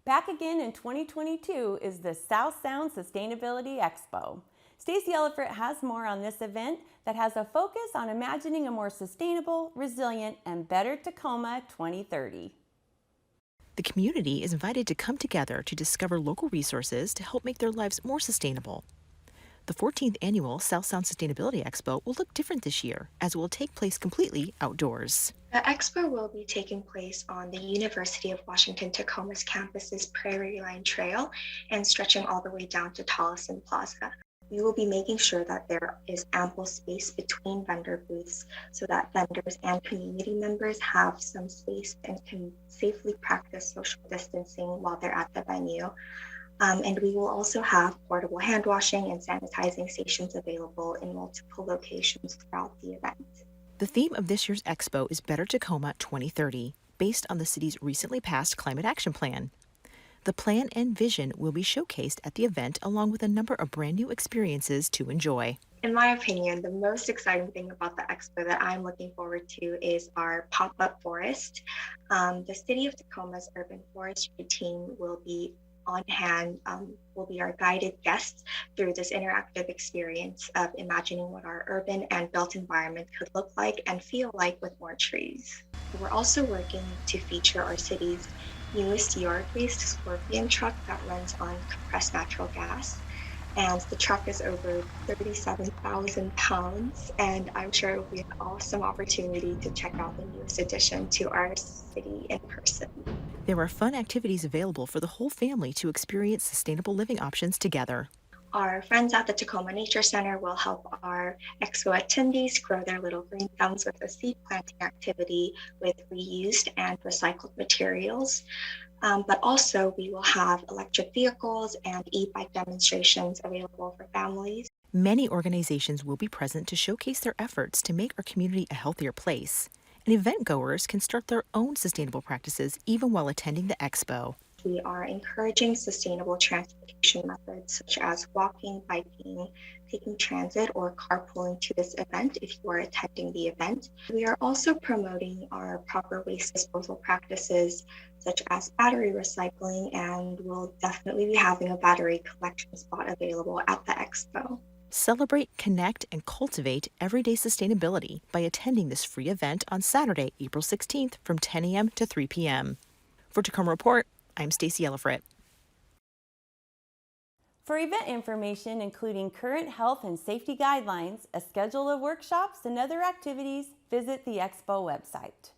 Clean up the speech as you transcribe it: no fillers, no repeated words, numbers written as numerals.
Back again in 2022 is the South Sound Sustainability Expo. Stacey Ellifrit has more on this event that has a focus on imagining a more sustainable, resilient, and better Tacoma 2030. The community is invited to come together to discover local resources to help make their lives more sustainable. The 14th annual South Sound Sustainability Expo will look different this year, as it will take place completely outdoors. The expo will be taking place on the University of Washington Tacoma's campus's Prairie Line Trail and stretching all the way down to Tollefson Plaza. We will be making sure that there is ample space between vendor booths so that vendors and community members have some space and can safely practice social distancing while they're at the venue. And we will also have portable hand washing and sanitizing stations available in multiple locations throughout the event. The theme of this year's expo is Better Tacoma 2030, based on the city's recently passed Climate Action Plan. The plan and vision will be showcased at the event along with a number of brand new experiences to enjoy. In my opinion, the most exciting thing about the expo that I'm looking forward to is our pop-up forest. The City of Tacoma's urban forestry team will be on hand, will be our guided guests through this interactive experience of imagining what our urban and built environment could look like and feel like with more trees. We're also working to feature our city's newest yard-based Scorpion truck that runs on compressed natural gas. And the truck is over 37,000 pounds, and I'm sure it will be an awesome opportunity to check out the newest addition to our city in person. There are fun activities available for the whole family to experience sustainable living options together. Our friends at the Tacoma Nature Center will help our expo attendees grow their little green thumbs with a seed planting activity with reused and recycled materials. But also we will have electric vehicles and e-bike demonstrations available for families. Many organizations will be present to showcase their efforts to make our community a healthier place. And event goers can start their own sustainable practices even while attending the expo. We are encouraging sustainable transportation methods such as walking, biking, taking transit, or carpooling to this event if you are attending the event. We are also promoting our proper waste disposal practices such as battery recycling, and we'll definitely be having a battery collection spot available at the expo. Celebrate, connect, and cultivate everyday sustainability by attending this free event on Saturday, April 16th from 10 a.m. to 3 p.m. For Tacoma Report, I'm Stacey Ellifrit. For event information, including current health and safety guidelines, a schedule of workshops, and other activities, visit the Expo website.